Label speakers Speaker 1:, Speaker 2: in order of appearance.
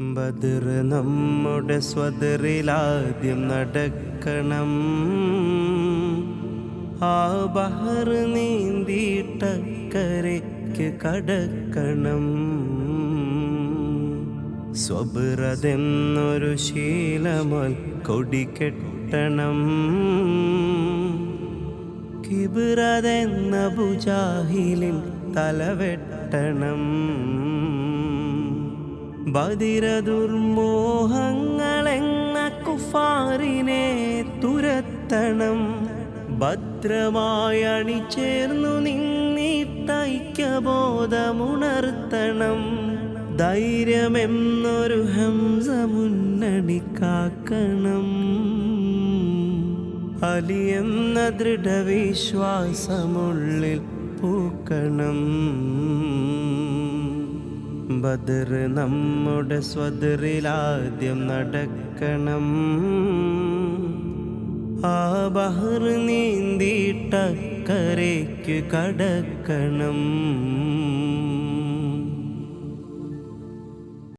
Speaker 1: ബദർ നമ്മുടെ സ്വദറിലാദ്യം നടക്കണം. ആ ബഹർ നീന്തിയിട്ടക്കരയ്ക്ക് കടക്കണം. സ്വബറതെന്നൊരു ശീലമൽ കൊടികെട്ടണം. കിബിറതെന്ന ബുജാഹിലിൻ തലവെട്ടണം. ബദിര ദുർമോഹങ്ങളെന്ന കുഫാറിനെ തുരത്തണം. ഭദ്രമായി അണിചേർന്നു നിന്നിട്ടൈക്യബോധമുണർത്തണം. ധൈര്യമെന്നൊരു ഹംസ മുന്നണി കാക്കണം. അലിയെന്ന ദൃഢവിശ്വാസമുള്ളിൽ പൂക്കണം. ബദർ നമ്മുടെ സ്വദറിലാദ്യം നടക്കണം. ആ ബഹർ നീന്തിയിട്ടക്കരയ്ക്ക് കടക്കണം.